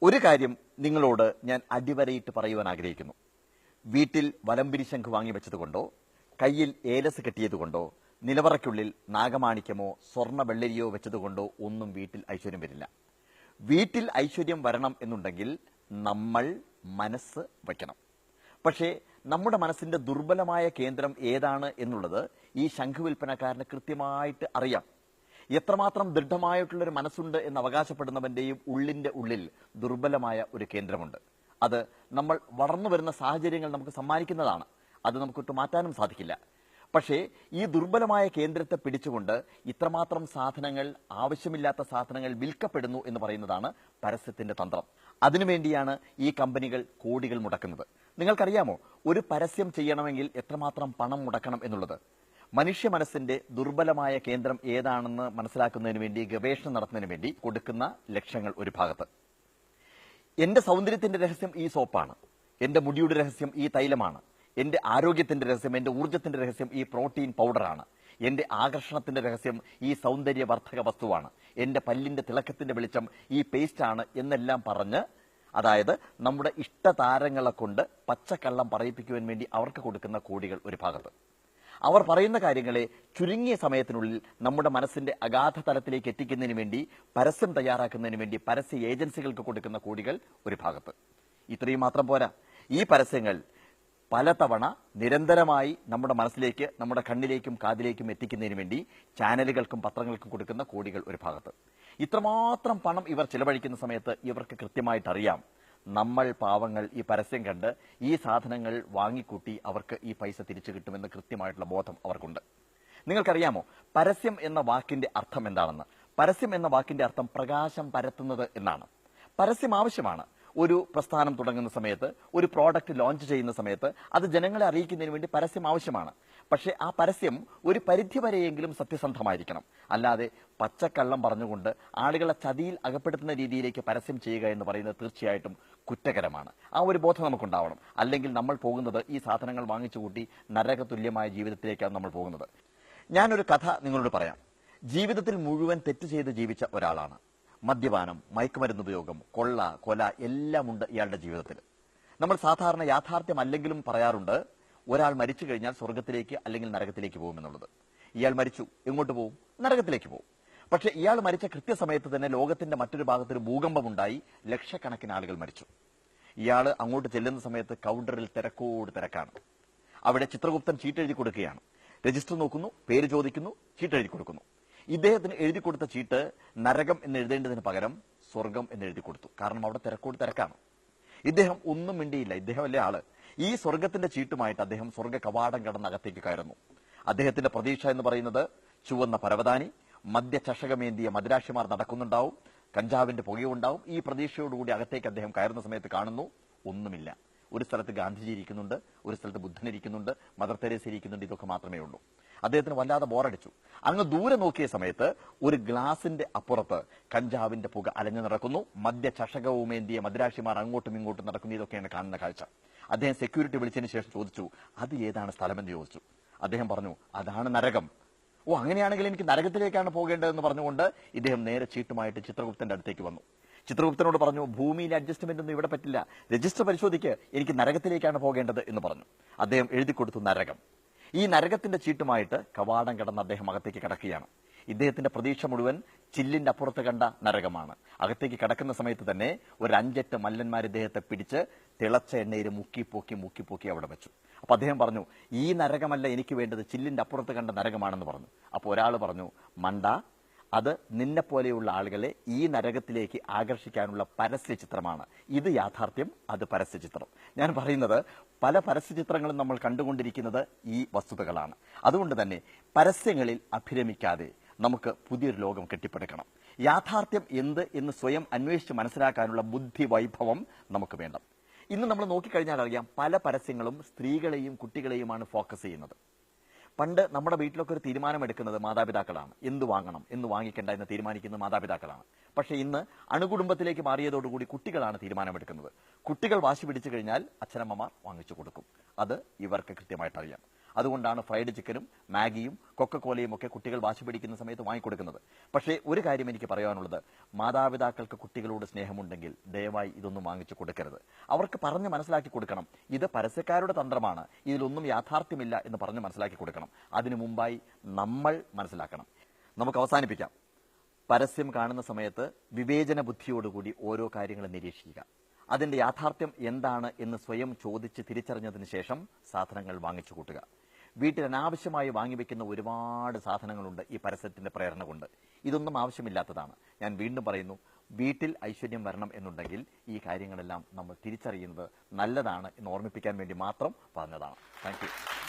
ഒരു കാര്യം നിങ്ങളോട് ഞാൻ അടിവരയിട്ട് പറയുവാൻ ആഗ്രഹിക്കുന്നു. വീട്ടിൽ വലംപിരി ശംഖ് വാങ്ങി വെച്ചതുകൊണ്ടോ കയ്യിൽ ഏലസ് കെട്ടിയതുകൊണ്ടോ നിലവറയ്ക്കുള്ളിൽ നാഗമാണിക്യമോ സ്വർണ്ണ വെള്ളരിയോ വെച്ചതുകൊണ്ടോ ഒന്നും വീട്ടിൽ ഐശ്വര്യം വരില്ല. വീട്ടിൽ ഐശ്വര്യം വരണം എന്നുണ്ടെങ്കിൽ നമ്മൾ മനസ്സ് വയ്ക്കണം. പക്ഷേ നമ്മുടെ മനസ്സിന്റെ ദുർബലമായ കേന്ദ്രം ഏതാണ് എന്നുള്ളത് ഈ ശംഖ് വിൽപ്പനക്കാരന് കൃത്യമായിട്ട് അറിയാം. എത്രമാത്രം ദൃഢമായിട്ടുള്ളൊരു മനസ്സുണ്ട് എന്ന് അവകാശപ്പെടുന്നവന്റെയും ഉള്ളിന്റെ ഉള്ളിൽ ദുർബലമായ ഒരു കേന്ദ്രമുണ്ട്. അത് നമ്മൾ വളർന്നു വരുന്ന സാഹചര്യങ്ങൾ നമുക്ക് സമ്മാനിക്കുന്നതാണ്. അത് നമുക്കൊട്ട് മാറ്റാനും സാധിക്കില്ല. പക്ഷേ ഈ ദുർബലമായ കേന്ദ്രത്തെ പിടിച്ചുകൊണ്ട് ഇത്രമാത്രം സാധനങ്ങൾ, ആവശ്യമില്ലാത്ത സാധനങ്ങൾ വിൽക്കപ്പെടുന്നു എന്ന് പറയുന്നതാണ് പരസ്യത്തിന്റെ തന്ത്രം. അതിനുവേണ്ടിയാണ് ഈ കമ്പനികൾ കോടികൾ മുടക്കുന്നത്. നിങ്ങൾക്കറിയാമോ ഒരു പരസ്യം ചെയ്യണമെങ്കിൽ എത്രമാത്രം പണം മുടക്കണം എന്നുള്ളത്? മനുഷ്യ മനസ്സിന്റെ ദുർബലമായ കേന്ദ്രം ഏതാണെന്ന് മനസ്സിലാക്കുന്നതിന് വേണ്ടി, ഗവേഷണം നടത്തുന്നതിന് വേണ്ടി കൊടുക്കുന്ന ലക്ഷങ്ങൾ ഒരു ഭാഗത്ത്. എന്റെ സൗന്ദര്യത്തിന്റെ രഹസ്യം ഈ സോപ്പാണ്, എന്റെ മുടിയുടെ രഹസ്യം ഈ തൈലമാണ്, എന്റെ ആരോഗ്യത്തിന്റെ രഹസ്യം, എന്റെ ഊർജ്ജത്തിന്റെ രഹസ്യം ഈ പ്രോട്ടീൻ പൗഡറാണ്, എന്റെ ആകർഷണത്തിന്റെ രഹസ്യം ഈ സൗന്ദര്യവർദ്ധക വസ്തുവാണ്, എന്റെ പല്ലിന്റെ തിളക്കത്തിന്റെ വെളിച്ചം ഈ പേസ്റ്റാണ് എന്നെല്ലാം പറഞ്ഞ്, അതായത് നമ്മുടെ ഇഷ്ടതാരങ്ങളെ കൊണ്ട് പച്ചക്കള്ളം പറയിപ്പിക്കുവാൻ വേണ്ടി അവർക്ക് കൊടുക്കുന്ന കോടികൾ ഒരു ഭാഗത്ത്. അവർ പറയുന്ന കാര്യങ്ങളെ ചുരുങ്ങിയ സമയത്തിനുള്ളിൽ നമ്മുടെ മനസ്സിന്റെ അഗാധ തലത്തിലേക്ക് എത്തിക്കുന്നതിന് വേണ്ടി, പരസ്യം തയ്യാറാക്കുന്നതിന് വേണ്ടി പരസ്യ ഏജൻസികൾക്ക് കൊടുക്കുന്ന കോടികൾ ഒരു ഭാഗത്ത്. ഇത്രയും മാത്രം പോരാ, ഈ പരസ്യങ്ങൾ പലതവണ നിരന്തരമായി നമ്മുടെ മനസ്സിലേക്ക്, നമ്മുടെ കണ്ണിലേക്കും കാതിലേക്കും എത്തിക്കുന്നതിന് വേണ്ടി ചാനലുകൾക്കും പത്രങ്ങൾക്കും കൊടുക്കുന്ന കോടികൾ ഒരു ഭാഗത്ത്. ഇത്രമാത്രം പണം ഇവർ ചിലവഴിക്കുന്ന സമയത്ത് ഇവർക്ക് കൃത്യമായിട്ട് അറിയാം, നമ്മൾ പാവങ്ങൾ ഈ പരസ്യം കണ്ട് ഈ സാധനങ്ങൾ വാങ്ങിക്കൂട്ടി അവർക്ക് ഈ പൈസ തിരിച്ചു കിട്ടുമെന്ന് കൃത്യമായിട്ടുള്ള ബോധം അവർക്കുണ്ട്. നിങ്ങൾക്കറിയാമോ പരസ്യം എന്ന വാക്കിന്റെ അർത്ഥം എന്താണെന്ന്? പരസ്യം എന്ന വാക്കിന്റെ അർത്ഥം പ്രകാശം പരത്തുന്നത് എന്നാണ്. പരസ്യം ആവശ്യമാണ്. ഒരു പ്രസ്ഥാനം തുടങ്ങുന്ന സമയത്ത്, ഒരു പ്രോഡക്റ്റ് ലോഞ്ച് ചെയ്യുന്ന സമയത്ത് അത് ജനങ്ങളെ അറിയിക്കുന്നതിന് വേണ്ടി പരസ്യം ആവശ്യമാണ്. പക്ഷേ ആ പരസ്യം ഒരു പരിധി വരെയെങ്കിലും സത്യസന്ധമായിരിക്കണം. അല്ലാതെ പച്ചക്കള്ളം പറഞ്ഞുകൊണ്ട് ആളുകളെ ചതിയിൽ അകപ്പെടുത്തുന്ന രീതിയിലേക്ക് പരസ്യം ചെയ്യുക എന്ന് പറയുന്നത് തീർച്ചയായിട്ടും കുറ്റകരമാണ്. ആ ഒരു ബോധം നമുക്കുണ്ടാവണം. അല്ലെങ്കിൽ നമ്മൾ പോകുന്നത് ഈ സാധനങ്ങൾ വാങ്ങിച്ചു കൂട്ടി നരകതുല്യമായ ജീവിതത്തിലേക്കാണ് നമ്മൾ പോകുന്നത്. ഞാനൊരു കഥ നിങ്ങളോട് പറയാം. ജീവിതത്തിൽ മുഴുവൻ തെറ്റ് ചെയ്ത് ജീവിച്ച ഒരാളാണ്. മദ്യപാനം, മയക്കുമരുന്ന് ഉപയോഗം, കൊള്ള, കൊല എല്ലാം ഉണ്ട് ഇയാളുടെ ജീവിതത്തിൽ. നമ്മൾ സാധാരണ യാഥാർത്ഥ്യമല്ലെങ്കിലും പറയാറുണ്ട്, ഒരാൾ മരിച്ചു കഴിഞ്ഞാൽ സ്വർഗത്തിലേക്ക് അല്ലെങ്കിൽ നരകത്തിലേക്ക് പോകുമെന്നുള്ളത്. ഇയാൾ മരിച്ചു, എങ്ങോട്ട് പോകും? നരകത്തിലേക്ക് പോകും. പക്ഷെ ഇയാൾ മരിച്ച കൃത്യസമയത്ത് തന്നെ ലോകത്തിന്റെ മറ്റൊരു ഭാഗത്തൊരു ഭൂകമ്പമുണ്ടായി, ലക്ഷക്കണക്കിന് ആളുകൾ മരിച്ചു. ഇയാൾ അങ്ങോട്ട് ചെല്ലുന്ന സമയത്ത് കൗണ്ടറിൽ തിരക്കോട് തിരക്കാണ്. അവിടെ ചിത്രഗുപ്തൻ ചീട്ടെഴുതി കൊടുക്കുകയാണ്. രജിസ്റ്റർ നോക്കുന്നു, പേര് ചോദിക്കുന്നു, ചീട്ടെഴുതി കൊടുക്കുന്നു. ഇദ്ദേഹത്തിന് എഴുതി കൊടുത്ത ചീട്ട് നരകം എന്ന് എഴുതേണ്ടതിന് പകരം സ്വർഗം എന്ന് എഴുതി കൊടുത്തു. കാരണം അവിടെ തിരക്കോട് തിരക്കാണ്. ഇദ്ദേഹം ഒന്നും മിണ്ടിയില്ല. ഇദ്ദേഹമല്ലേ ആള്. ഈ സ്വർഗത്തിന്റെ ചീട്ടുമായിട്ട് അദ്ദേഹം സ്വർഗ കവാടം കടന്ന് അകത്തേക്ക് കയറുന്നു. അദ്ദേഹത്തിന്റെ പ്രതീക്ഷ എന്ന് പറയുന്നത് ചുവന്ന പരവതാനി, മദ്യ ചഷകമേന്തിയ മദിരാശിമാർ നടക്കുന്നുണ്ടാവും, കഞ്ചാവിന്റെ പുകയുണ്ടാവും. ഈ പ്രതീക്ഷയോടുകൂടി അകത്തേക്ക് അദ്ദേഹം കയറുന്ന സമയത്ത് കാണുന്നു, ഒന്നുമില്ല. ഒരു സ്ഥലത്ത് ഗാന്ധിജി ഇരിക്കുന്നുണ്ട്, ഒരു സ്ഥലത്ത് ബുദ്ധൻ ഇരിക്കുന്നുണ്ട്, മദർ തെരേസ ഇരിക്കുന്നുണ്ട്. ഇതൊക്കെ മാത്രമേ ഉള്ളൂ. അദ്ദേഹത്തിന് വല്ലാതെ ബോറടിച്ചു. അങ്ങ് ദൂരെ നോക്കിയ സമയത്ത് ഒരു ഗ്ലാസിന്റെ അപ്പുറത്ത് കഞ്ചാവിന്റെ പുക അലഞ്ഞു നടക്കുന്നു. മദ്യ ചഷകവുമേന്തിയ മദിരാശിമാർ അങ്ങോട്ടും ഇങ്ങോട്ടും നടക്കുന്നു. ഇതൊക്കെയാണ് കാണുന്ന കാഴ്ച. അദ്ദേഹം സെക്യൂരിറ്റി വിളിച്ചതിന് ശേഷം ചോദിച്ചു, അത് ഏതാണ് സ്ഥലമെന്ന് ചോദിച്ചു. അദ്ദേഹം പറഞ്ഞു, അതാണ് നരകം. ഓ, അങ്ങനെയാണെങ്കിൽ എനിക്ക് നരകത്തിലേക്കാണ് പോകേണ്ടതെന്ന് പറഞ്ഞുകൊണ്ട് ഇദ്ദേഹം നേരെ ചീട്ടുമായിട്ട് ചിത്രഗുപ്തന്റെ അടുത്തേക്ക് വന്നു. ചിത്രഗുപ്തനോട് പറഞ്ഞു, ഭൂമിയിലെ അഡ്ജസ്റ്റ്മെന്റ് ഒന്നും ഇവിടെ പറ്റില്ല, രജിസ്റ്റർ പരിശോധിക്ക്, എനിക്ക് നരകത്തിലേക്കാണ് പോകേണ്ടത് എന്ന് പറഞ്ഞു. അദ്ദേഹം എഴുതി കൊടുത്തു നരകം. ഈ നരകത്തിന്റെ ചീട്ടുമായിട്ട് കവാടം കടന്ന് അദ്ദേഹം അകത്തേക്ക് കടക്കുകയാണ്. ഇദ്ദേഹത്തിന്റെ പ്രതീക്ഷ മുഴുവൻ ചില്ലിന്റെ അപ്പുറത്ത് കണ്ട നരകമാണ്. അകത്തേക്ക് കടക്കുന്ന സമയത്ത് തന്നെ ഒരു 5-8 മല്ലന്മാർ ഇദ്ദേഹത്തെ പിടിച്ച് തിളച്ച എണ്ണയിൽ മുക്കിപ്പോക്കി അവിടെ വെച്ചു. അപ്പൊ അദ്ദേഹം പറഞ്ഞു, ഈ നരകമല്ല എനിക്ക് വേണ്ടത്, ചില്ലിന്റെ അപ്പുറത്ത് കണ്ട നരകമാണെന്ന് പറഞ്ഞു. അപ്പൊ ഒരാൾ പറഞ്ഞു, മണ്ട, അത് നിന്നെ പോലെയുള്ള ആളുകളെ ഈ നരകത്തിലേക്ക് ആകർഷിക്കാനുള്ള പരസ്യ ചിത്രമാണ്. ഇത് യാഥാർത്ഥ്യം, അത് പരസ്യ ചിത്രം. ഞാൻ പറയുന്നത്, പല പരസ്യ ചിത്രങ്ങളും നമ്മൾ കണ്ടുകൊണ്ടിരിക്കുന്നത് ഈ വസ്തുതകളാണ്. അതുകൊണ്ട് തന്നെ പരസ്യങ്ങളിൽ അഭിരമിക്കാതെ നമുക്ക് പുതിയൊരു ലോകം കെട്ടിപ്പടുക്കണം. യാഥാർത്ഥ്യം എന്ത് എന്ന് സ്വയം അന്വേഷിച്ച് മനസ്സിലാക്കാനുള്ള ബുദ്ധി വൈഭവം നമുക്ക് വേണ്ട. ഇന്ന് നമ്മൾ നോക്കിക്കഴിഞ്ഞാൽ അറിയാം, പല പരസ്യങ്ങളും സ്ത്രീകളെയും കുട്ടികളെയുമാണ് ഫോക്കസ് ചെയ്യുന്നത്. പണ്ട് നമ്മുടെ വീട്ടിലൊക്കെ ഒരു തീരുമാനമെടുക്കുന്നത് മാതാപിതാക്കളാണ്. എന്ത് വാങ്ങണം, എന്ത് വാങ്ങിക്കേണ്ട എന്ന് തീരുമാനിക്കുന്നത് മാതാപിതാക്കളാണ്. പക്ഷേ ഇന്ന് അണുകുടുംബത്തിലേക്ക് മാറിയതോടുകൂടി കുട്ടികളാണ് തീരുമാനമെടുക്കുന്നത്. കുട്ടികൾ വാശി പിടിച്ചു കഴിഞ്ഞാൽ അച്ഛനമ്മമാർ വാങ്ങിച്ചു കൊടുക്കും. അത് ഇവർക്ക് കൃത്യമായിട്ട് അറിയാം. അതുകൊണ്ടാണ് ഫ്രൈഡ് ചിക്കനും മാഗിയും കൊക്കക്കോലയും ഒക്കെ കുട്ടികൾ വാശി പിടിക്കുന്ന സമയത്ത് വാങ്ങിക്കൊടുക്കുന്നത്. പക്ഷേ ഒരു കാര്യം എനിക്ക് പറയാനുള്ളത്, മാതാപിതാക്കൾക്ക് കുട്ടികളോട് സ്നേഹമുണ്ടെങ്കിൽ ദയവായി ഇതൊന്നും വാങ്ങിച്ചു കൊടുക്കരുത്. അവർക്ക് പറഞ്ഞ് മനസ്സിലാക്കി കൊടുക്കണം, ഇത് പരസ്യക്കാരുടെ തന്ത്രമാണ്, ഇതിലൊന്നും യാഥാർത്ഥ്യമില്ല എന്ന് പറഞ്ഞ് മനസ്സിലാക്കി കൊടുക്കണം. അതിനു മുമ്പായി നമ്മൾ മനസ്സിലാക്കണം. നമുക്ക് അവസാനിപ്പിക്കാം. പരസ്യം കാണുന്ന സമയത്ത് വിവേചന ബുദ്ധിയോടുകൂടി ഓരോ കാര്യങ്ങളും നിരീക്ഷിക്കുക. അതിന്റെ യാഥാർത്ഥ്യം എന്താണ് എന്ന് സ്വയം ചോദിച്ച് തിരിച്ചറിഞ്ഞതിന് ശേഷം സാധനങ്ങൾ വാങ്ങിച്ചു കൂട്ടുക. വീട്ടിൽ അനാവശ്യമായി വാങ്ങിവെക്കുന്ന ഒരുപാട് സാധനങ്ങളുണ്ട് ഈ പരസ്യത്തിന്റെ പ്രേരണ കൊണ്ട്. ഇതൊന്നും ആവശ്യമില്ലാത്തതാണ്. ഞാൻ വീണ്ടും പറയുന്നു, വീട്ടിൽ ഐശ്വര്യം വരണം എന്നുണ്ടെങ്കിൽ ഈ കാര്യങ്ങളെല്ലാം നമ്മൾ തിരിച്ചറിയുന്നത് നല്ലതാണ് എന്ന് ഓർമ്മിപ്പിക്കാൻ വേണ്ടി മാത്രം പറഞ്ഞതാണ്. Thank you.